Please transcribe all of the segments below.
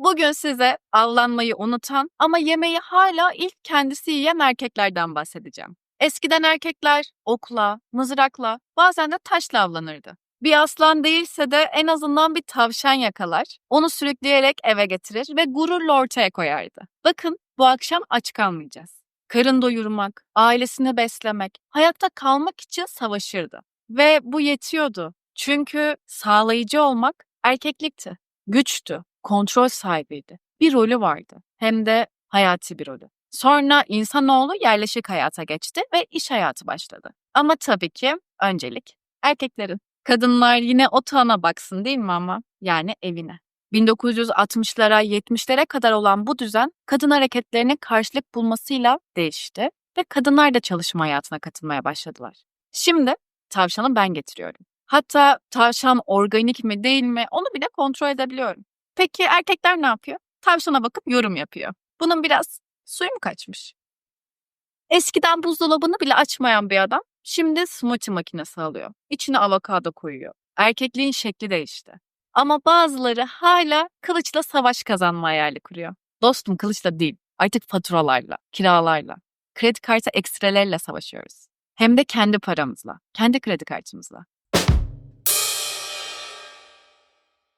Bugün size avlanmayı unutan ama yemeği hala ilk kendisi yiyen erkeklerden bahsedeceğim. Eskiden erkekler okla, mızrakla, bazen de taşla avlanırdı. Bir aslan değilse de en azından bir tavşan yakalar, onu sürükleyerek eve getirir ve gururla ortaya koyardı. Bakın, bu akşam aç kalmayacağız. Karın doyurmak, ailesini beslemek, hayatta kalmak için savaşırdı. Ve bu yetiyordu. Çünkü sağlayıcı olmak erkeklikti. Güçtü, kontrol sahibiydi. Bir rolü vardı. Hem de hayati bir rolü. Sonra insanoğlu yerleşik hayata geçti ve iş hayatı başladı. Ama tabii ki öncelik erkeklerin. Kadınlar yine otağına baksın değil mi ama? Yani evine. 1960'lara 70'lere kadar olan bu düzen kadın hareketlerinin karşılık bulmasıyla değişti ve kadınlar da çalışma hayatına katılmaya başladılar. Şimdi tavşanı ben getiriyorum. Hatta tavşan organik mi değil mi onu bile kontrol edebiliyorum. Peki erkekler ne yapıyor? Tavşana bakıp yorum yapıyor. Bunun biraz suyu mu kaçmış? Eskiden buzdolabını bile açmayan bir adam şimdi smoothie makinesi alıyor. İçine avokado koyuyor. Erkekliğin şekli değişti. Ama bazıları hala kılıçla savaş kazanma hayali kuruyor. Dostum kılıçla değil, artık faturalarla, kiralarla, kredi kartı ekstrelerle savaşıyoruz. Hem de kendi paramızla, kendi kredi kartımızla.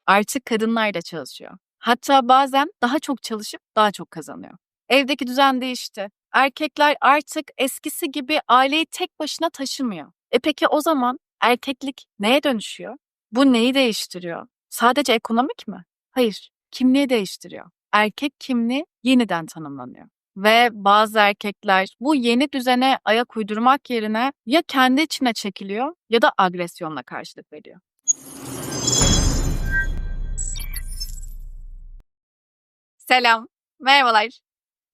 Artık kadınlar da çalışıyor. Hatta bazen daha çok çalışıp daha çok kazanıyor. Evdeki düzen değişti. Erkekler artık eskisi gibi aileyi tek başına taşımıyor. Peki o zaman erkeklik neye dönüşüyor? Bu neyi değiştiriyor? Sadece ekonomik mi? Hayır, kimliği değiştiriyor. Erkek kimliği yeniden tanımlanıyor. Ve bazı erkekler bu yeni düzene ayak uydurmak yerine ya kendi içine çekiliyor ya da agresyonla karşılık veriyor. Selam, merhabalar.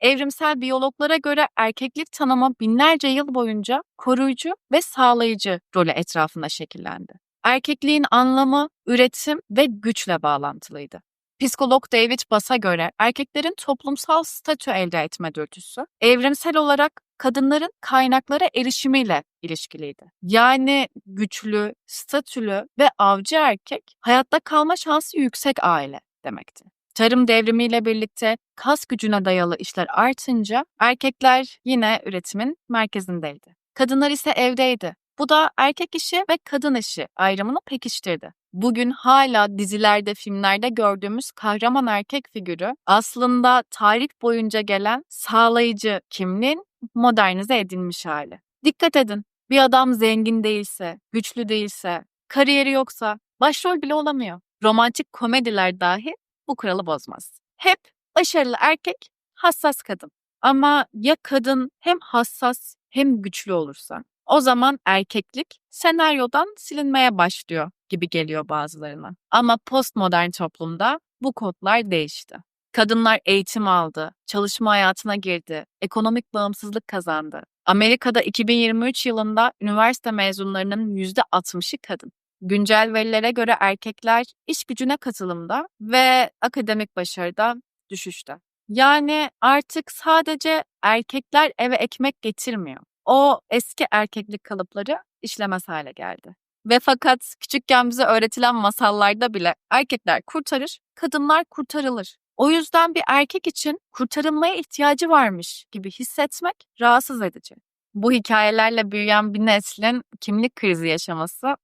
Evrimsel biyologlara göre erkeklik tanımı binlerce yıl boyunca koruyucu ve sağlayıcı rolü etrafında şekillendi. Erkekliğin anlamı, üretim ve güçle bağlantılıydı. Psikolog David Bass'a göre erkeklerin toplumsal statü elde etme dürtüsü, evrimsel olarak kadınların kaynaklara erişimiyle ilişkiliydi. Yani güçlü, statülü ve avcı erkek hayatta kalma şansı yüksek aile demekti. Tarım devrimiyle birlikte kas gücüne dayalı işler artınca erkekler yine üretimin merkezindeydi. Kadınlar ise evdeydi. Bu da erkek işi ve kadın işi ayrımını pekiştirdi. Bugün hala dizilerde, filmlerde gördüğümüz kahraman erkek figürü aslında tarih boyunca gelen sağlayıcı kimliğin modernize edilmiş hali. Dikkat edin, bir adam zengin değilse, güçlü değilse, kariyeri yoksa başrol bile olamıyor. Romantik komediler dahi bu kuralı bozmaz. Hep başarılı erkek, hassas kadın. Ama ya kadın hem hassas hem güçlü olursa? O zaman erkeklik senaryodan silinmeye başlıyor gibi geliyor bazılarına. Ama postmodern toplumda bu kodlar değişti. Kadınlar eğitim aldı, çalışma hayatına girdi, ekonomik bağımsızlık kazandı. Amerika'da 2023 yılında üniversite mezunlarının %60'ı kadın. Güncel verilere göre erkekler iş gücüne katılımda ve akademik başarıda düşüşte. Yani artık sadece erkekler eve ekmek getirmiyor. O eski erkeklik kalıpları işlemez hale geldi. Ve fakat küçükken bize öğretilen masallarda bile erkekler kurtarır, kadınlar kurtarılır. O yüzden bir erkek için kurtarılmaya ihtiyacı varmış gibi hissetmek rahatsız edici. Bu hikayelerle büyüyen bir neslin kimlik krizi yaşaması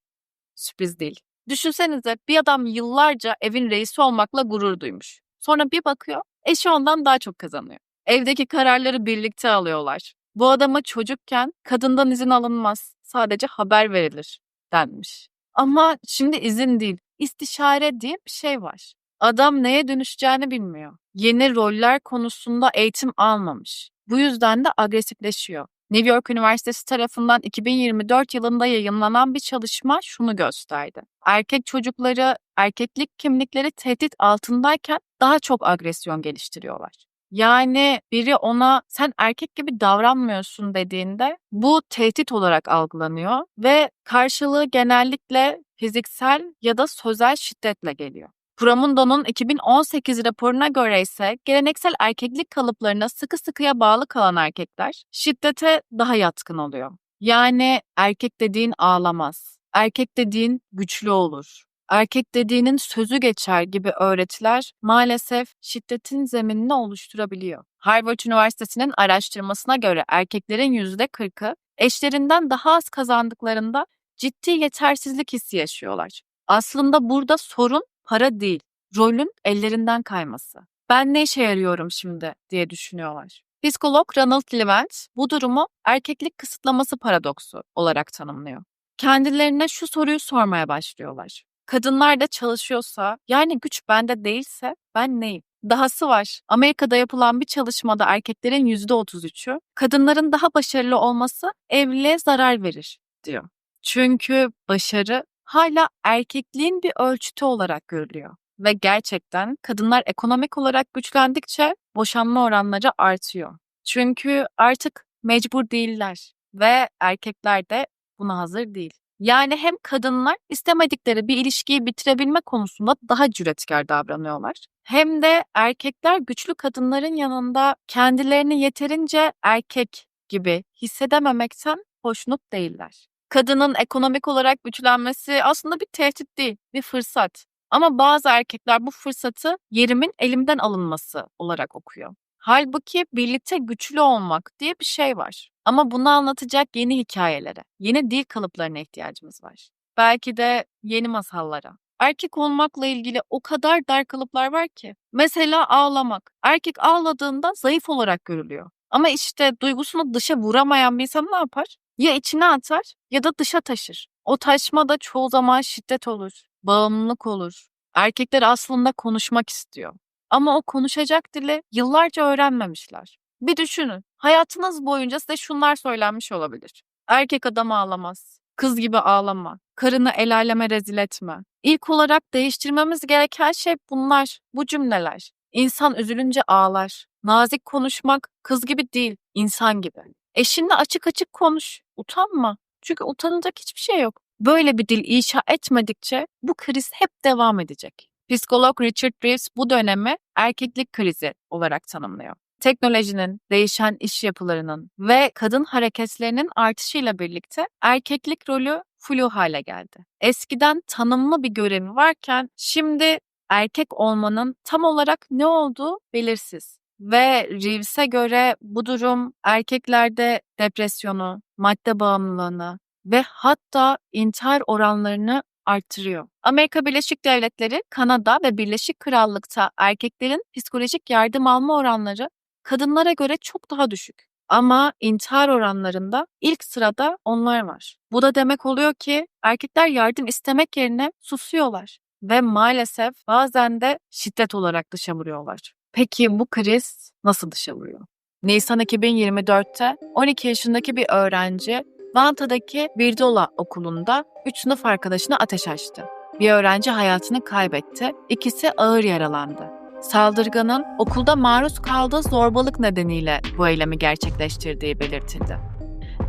sürpriz değil. Düşünsenize bir adam yıllarca evin reisi olmakla gurur duymuş. Sonra bir bakıyor, eşi ondan daha çok kazanıyor. Evdeki kararları birlikte alıyorlar. Bu adama çocukken kadından izin alınmaz, sadece haber verilir denmiş. Ama şimdi izin değil, istişare diye bir şey var. Adam neye dönüşeceğini bilmiyor. Yeni roller konusunda eğitim almamış. Bu yüzden de agresifleşiyor. New York Üniversitesi tarafından 2024 yılında yayımlanan bir çalışma şunu gösterdi. Erkek çocukları erkeklik kimlikleri tehdit altındayken daha çok agresyon geliştiriyorlar. Yani biri ona sen erkek gibi davranmıyorsun dediğinde bu tehdit olarak algılanıyor ve karşılığı genellikle fiziksel ya da sözel şiddetle geliyor. Promundo'nun 2018 raporuna göre ise geleneksel erkeklik kalıplarına sıkı sıkıya bağlı kalan erkekler şiddete daha yatkın oluyor. Yani erkek dediğin ağlamaz, erkek dediğin güçlü olur, erkek dediğinin sözü geçer gibi öğretiler maalesef şiddetin zeminini oluşturabiliyor. Harvard Üniversitesi'nin araştırmasına göre erkeklerin %40'ı eşlerinden daha az kazandıklarında ciddi yetersizlik hissi yaşıyorlar. Aslında burada sorun para değil, rolün ellerinden kayması. Ben ne işe yarıyorum şimdi diye düşünüyorlar. Psikolog Ronald Levent bu durumu erkeklik kısıtlaması paradoksu olarak tanımlıyor. Kendilerine şu soruyu sormaya başlıyorlar. Kadınlar da çalışıyorsa, yani güç bende değilse ben neyim? Dahası var. Amerika'da yapılan bir çalışmada erkeklerin %33'ü, kadınların daha başarılı olması evliliğe zarar verir diyor. Çünkü başarı hala erkekliğin bir ölçütü olarak görülüyor. Ve gerçekten kadınlar ekonomik olarak güçlendikçe boşanma oranları artıyor. Çünkü artık mecbur değiller ve erkekler de buna hazır değil. Yani hem kadınlar istemedikleri bir ilişkiyi bitirebilme konusunda daha cüretkar davranıyorlar. Hem de erkekler güçlü kadınların yanında kendilerini yeterince erkek gibi hissedememekten hoşnut değiller. Kadının ekonomik olarak güçlenmesi aslında bir tehdit değil, bir fırsat. Ama bazı erkekler bu fırsatı yerimin elimden alınması olarak okuyor. Halbuki birlikte güçlü olmak diye bir şey var. Ama bunu anlatacak yeni hikayelere, yeni dil kalıplarına ihtiyacımız var. Belki de yeni masallara. Erkek olmakla ilgili o kadar dar kalıplar var ki. Mesela ağlamak. Erkek ağladığında zayıf olarak görülüyor. Ama işte duygusunu dışa vuramayan bir insan ne yapar? Ya içine atar ya da dışa taşır. O taşma da çoğu zaman şiddet olur, bağımlılık olur. Erkekler aslında konuşmak istiyor. Ama o konuşacak dili yıllarca öğrenmemişler. Bir düşünün, hayatınız boyunca size şunlar söylenmiş olabilir. Erkek adam ağlamaz, kız gibi ağlama, karını el aleme rezil etme. İlk olarak değiştirmemiz gereken şey bunlar, bu cümleler. İnsan üzülünce ağlar. Nazik konuşmak kız gibi değil, insan gibi. Eşinle açık açık konuş, utanma. Çünkü utanacak hiçbir şey yok. Böyle bir dil inşa etmedikçe bu kriz hep devam edecek. Psikolog Richard Reeves bu dönemi erkeklik krizi olarak tanımlıyor. Teknolojinin, değişen iş yapılarının ve kadın hareketlerinin artışıyla birlikte erkeklik rolü flu hale geldi. Eskiden tanımlı bir görevi varken şimdi erkek olmanın tam olarak ne olduğu belirsiz. Ve Reeves'e göre bu durum erkeklerde depresyonu, madde bağımlılığını ve hatta intihar oranlarını arttırıyor. Amerika Birleşik Devletleri, Kanada ve Birleşik Krallık'ta erkeklerin psikolojik yardım alma oranları kadınlara göre çok daha düşük. Ama intihar oranlarında ilk sırada onlar var. Bu da demek oluyor ki erkekler yardım istemek yerine susuyorlar ve maalesef bazen de şiddet olarak dışa vuruyorlar. Peki bu kriz nasıl dışa vuruyor? Nisan 2024'te 12 yaşındaki bir öğrenci Vanta'daki Birdola okulunda 3 sınıf arkadaşına ateş açtı. Bir öğrenci hayatını kaybetti, ikisi ağır yaralandı. Saldırganın okulda maruz kaldığı zorbalık nedeniyle bu eylemi gerçekleştirdiği belirtildi.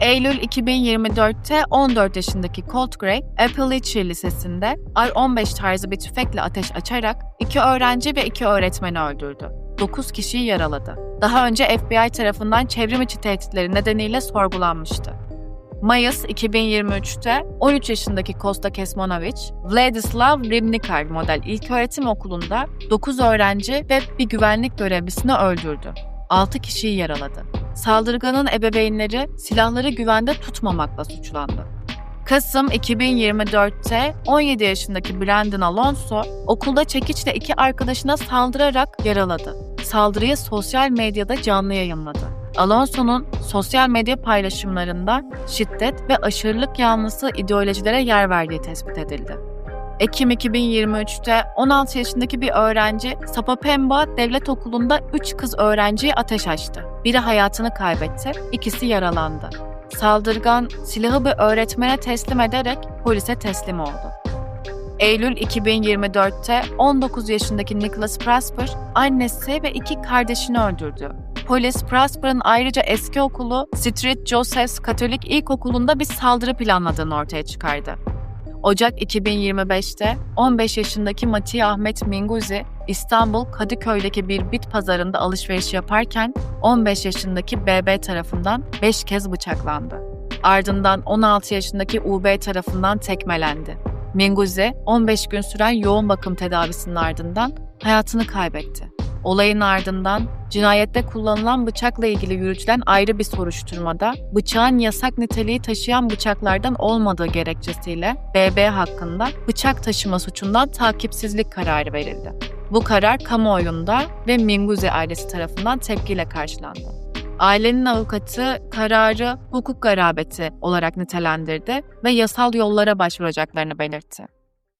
Eylül 2024'te 14 yaşındaki Colt Gray, Appalachia Lisesi'nde R-15 tarzı bir tüfekle ateş açarak 2 öğrenci ve 2 öğretmeni öldürdü. 9 kişiyi yaraladı. Daha önce FBI tarafından çevrim içi tehditleri nedeniyle sorgulanmıştı. Mayıs 2023'te 13 yaşındaki Kosta Kesmanovic, Vladislav Ribnikar model ilköğretim okulunda 9 öğrenci ve bir güvenlik görevlisini öldürdü. 6 kişiyi yaraladı. Saldırganın ebeveynleri silahları güvende tutmamakla suçlandı. Kasım 2024'te 17 yaşındaki Brandon Alonso okulda çekiçle 2 arkadaşına saldırarak yaraladı. Saldırıyı sosyal medyada canlı yayınladı. Alonso'nun sosyal medya paylaşımlarında şiddet ve aşırılık yanlısı ideolojilere yer verdiği tespit edildi. Ekim 2023'te 16 yaşındaki bir öğrenci Sapopemba Devlet Okulu'nda 3 kız öğrenciye ateş açtı. Biri hayatını kaybetti, ikisi yaralandı. Saldırgan silahı bir öğretmene teslim ederek polise teslim oldu. Eylül 2024'te 19 yaşındaki Nicholas Prosper, annesi ve 2 kardeşini öldürdü. Polis, Prosper'ın ayrıca eski okulu St. Joseph's Katolik İlkokulu'nda bir saldırı planladığını ortaya çıkardı. Ocak 2025'te 15 yaşındaki Mati Ahmet Minguzi, İstanbul Kadıköy'deki bir bit pazarında alışveriş yaparken 15 yaşındaki BB tarafından 5 kez bıçaklandı. Ardından 16 yaşındaki UB tarafından tekmelendi. Minguzi 15 gün süren yoğun bakım tedavisinin ardından hayatını kaybetti. Olayın ardından cinayette kullanılan bıçakla ilgili yürütülen ayrı bir soruşturmada bıçağın yasak niteliği taşıyan bıçaklardan olmadığı gerekçesiyle BB hakkında bıçak taşıma suçundan takipsizlik kararı verildi. Bu karar kamuoyunda ve Minguzi ailesi tarafından tepkiyle karşılandı. Ailenin avukatı kararı hukuk garabeti olarak nitelendirdi ve yasal yollara başvuracaklarını belirtti.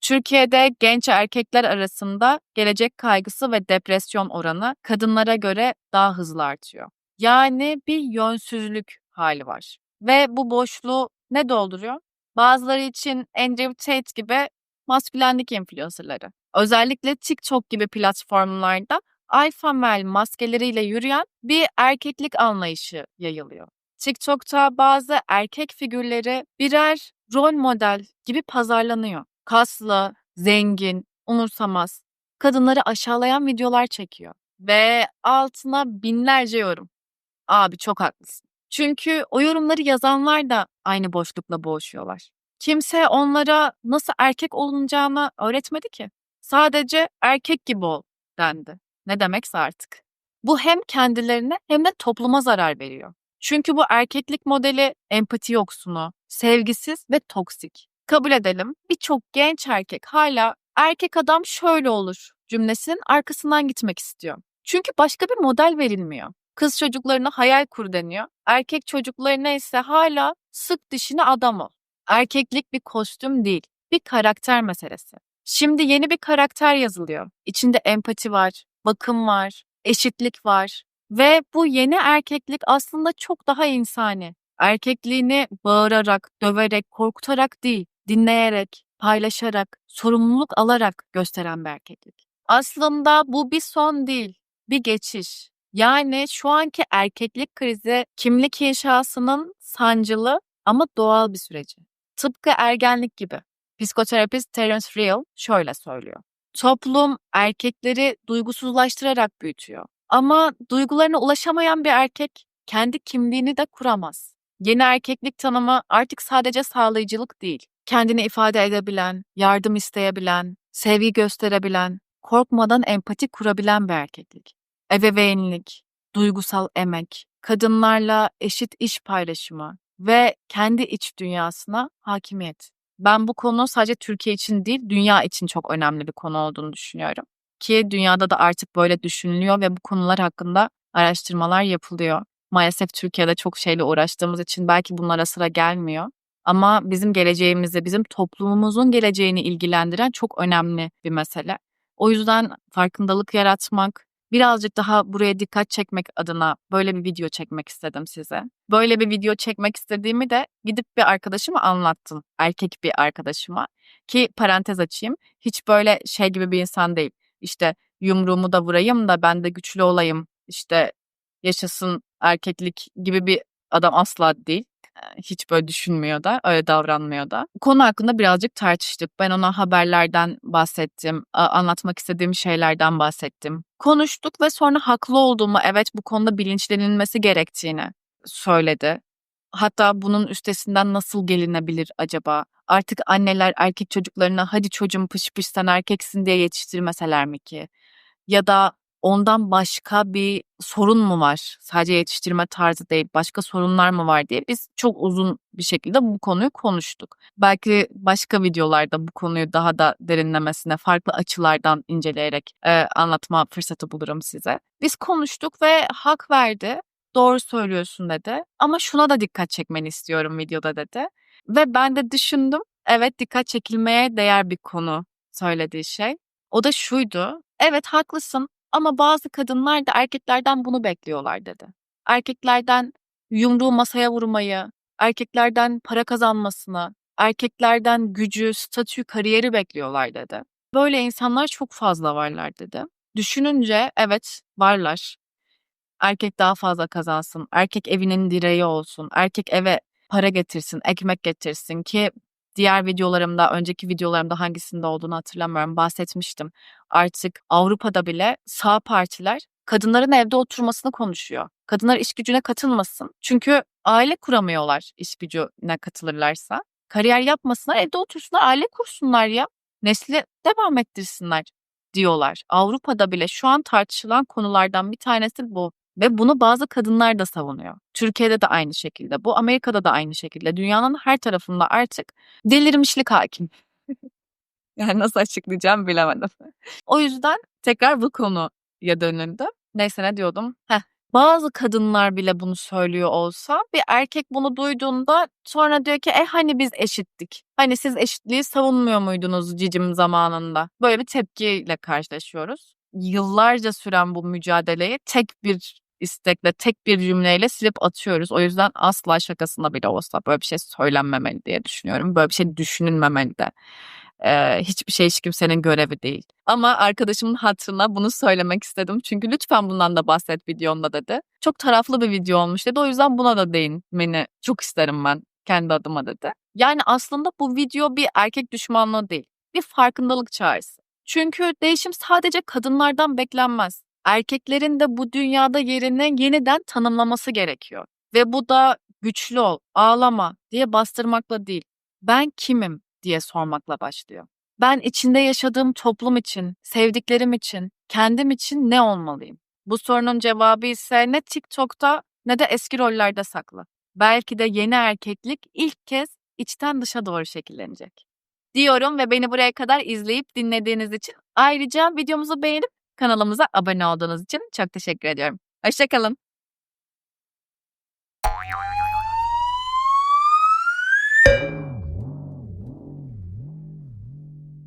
Türkiye'de genç erkekler arasında gelecek kaygısı ve depresyon oranı kadınlara göre daha hızlı artıyor. Yani bir yönsüzlük hali var. Ve bu boşluğu ne dolduruyor? Bazıları için Andrew Tate gibi maskülenlik influencerları. Özellikle TikTok gibi platformlarda alfa male maskeleriyle yürüyen bir erkeklik anlayışı yayılıyor. TikTok'ta bazı erkek figürleri birer rol model gibi pazarlanıyor. Kaslı, zengin, umursamaz, kadınları aşağılayan videolar çekiyor. Ve altına binlerce yorum. Abi çok haklısın. Çünkü o yorumları yazanlar da aynı boşlukla boğuşuyorlar. Kimse onlara nasıl erkek olunacağını öğretmedi ki. Sadece erkek gibi ol dendi. Ne demekse artık. Bu hem kendilerine hem de topluma zarar veriyor. Çünkü bu erkeklik modeli empati yoksunu, sevgisiz ve toksik. Kabul edelim, birçok genç erkek hala erkek adam şöyle olur cümlesinin arkasından gitmek istiyor. Çünkü başka bir model verilmiyor. Kız çocuklarına hayal kur deniyor. Erkek çocuklarına ise hala sık dişine adam ol. Erkeklik bir kostüm değil, bir karakter meselesi. Şimdi yeni bir karakter yazılıyor. İçinde empati var, bakım var, eşitlik var ve bu yeni erkeklik aslında çok daha insani. Erkekliğini bağırarak, döverek, korkutarak değil, dinleyerek, paylaşarak, sorumluluk alarak gösteren bir erkeklik. Aslında bu bir son değil, bir geçiş. Yani şu anki erkeklik krizi kimlik inşasının sancılı ama doğal bir süreci. Tıpkı ergenlik gibi. Psikoterapist Terence Real şöyle söylüyor. Toplum erkekleri duygusuzlaştırarak büyütüyor. Ama duygularına ulaşamayan bir erkek kendi kimliğini de kuramaz. Yeni erkeklik tanımı artık sadece sağlayıcılık değil. Kendini ifade edebilen, yardım isteyebilen, sevgi gösterebilen, korkmadan empati kurabilen bir erkeklik. Ebeveynlik, duygusal emek, kadınlarla eşit iş paylaşımı ve kendi iç dünyasına hakimiyet. Ben bu konu sadece Türkiye için değil, dünya için çok önemli bir konu olduğunu düşünüyorum. Ki dünyada da artık böyle düşünülüyor ve bu konular hakkında araştırmalar yapılıyor. Maalesef Türkiye'de çok şeyle uğraştığımız için belki bunlara sıra gelmiyor. Ama bizim geleceğimizi, bizim toplumumuzun geleceğini ilgilendiren çok önemli bir mesele. O yüzden farkındalık yaratmak, birazcık daha buraya dikkat çekmek adına böyle bir video çekmek istedim size. Böyle bir video çekmek istediğimi de gidip bir arkadaşıma anlattım. Erkek bir arkadaşıma. Ki parantez açayım. Hiç böyle şey gibi bir insan değil. İşte yumruğumu da vurayım da ben de güçlü olayım. İşte yaşasın erkeklik gibi bir adam asla değil. Hiç böyle düşünmüyor da, öyle davranmıyor da. Konu hakkında birazcık tartıştık. Ben ona haberlerden bahsettim, anlatmak istediğim şeylerden bahsettim. Konuştuk ve sonra haklı olduğumu, evet bu konuda bilinçlenilmesi gerektiğini söyledi. Hatta bunun üstesinden nasıl gelinebilir acaba? Artık anneler erkek çocuklarına hadi çocuğum pış pış sen erkeksin diye yetiştirmeseler mi ki? Ya da ondan başka bir sorun mu var? Sadece yetiştirme tarzı değil, başka sorunlar mı var diye biz çok uzun bir şekilde bu konuyu konuştuk. Belki başka videolarda bu konuyu daha da derinlemesine farklı açılardan inceleyerek anlatma fırsatı bulurum size. Biz konuştuk ve hak verdi. Doğru söylüyorsun dedi. Ama şuna da dikkat çekmeni istiyorum videoda dedi. Ve ben de düşündüm. Evet dikkat çekilmeye değer bir konu söylediği şey. O da şuydu. Evet haklısın ama bazı kadınlar da erkeklerden bunu bekliyorlar dedi. Erkeklerden yumruğu masaya vurmayı, erkeklerden para kazanmasını, erkeklerden gücü, statü, kariyeri bekliyorlar dedi. Böyle insanlar çok fazla varlar dedi. Düşününce evet varlar. Erkek daha fazla kazansın, erkek evinin direği olsun, erkek eve para getirsin, ekmek getirsin ki diğer videolarımda, önceki videolarımda hangisinde olduğunu hatırlamıyorum, bahsetmiştim. Artık Avrupa'da bile sağ partiler kadınların evde oturmasını konuşuyor. Kadınlar iş gücüne katılmasın. Çünkü aile kuramıyorlar iş gücüne katılırlarsa. Kariyer yapmasınlar, evde otursunlar, aile kursunlar ya. Nesli devam ettirsinler diyorlar. Avrupa'da bile şu an tartışılan konulardan bir tanesi bu. Ve bunu bazı kadınlar da savunuyor. Türkiye'de de aynı şekilde. Bu Amerika'da da aynı şekilde. Dünyanın her tarafında artık delirmişlik hakim. Yani nasıl açıklayacağım bilemedim. O yüzden tekrar bu konuya dönüldü. Neyse ne diyordum? Bazı kadınlar bile bunu söylüyor olsa bir erkek bunu duyduğunda sonra diyor ki hani biz eşittik. Hani siz eşitliği savunmuyor muydunuz cicim zamanında? Böyle bir tepkiyle karşılaşıyoruz. Yıllarca süren bu mücadeleyi tek bir istekle, tek bir cümleyle silip atıyoruz. O yüzden asla şakasında bile olsa böyle bir şey söylenmemeli diye düşünüyorum. Böyle bir şey düşünülmemeli de. Hiçbir şey hiç kimsenin görevi değil. Ama arkadaşımın hatırına bunu söylemek istedim. Çünkü lütfen bundan da bahset videonda dedi. Çok taraflı bir video olmuş dedi. O yüzden buna da değinmeni çok isterim ben kendi adıma dedi. Yani aslında bu video bir erkek düşmanlığı değil. Bir farkındalık çağrısı. Çünkü değişim sadece kadınlardan beklenmez. Erkeklerin de bu dünyada yerini yeniden tanımlaması gerekiyor. Ve bu da güçlü ol, ağlama diye bastırmakla değil. Ben kimim diye sormakla başlıyor. Ben içinde yaşadığım toplum için, sevdiklerim için, kendim için ne olmalıyım? Bu sorunun cevabı ise ne TikTok'ta ne de eski rollerde saklı. Belki de yeni erkeklik ilk kez içten dışa doğru şekillenecek. Diyorum ve beni buraya kadar izleyip dinlediğiniz için ayrıca videomuzu beğenip kanalımıza abone olduğunuz için çok teşekkür ediyorum. Hoşça kalın.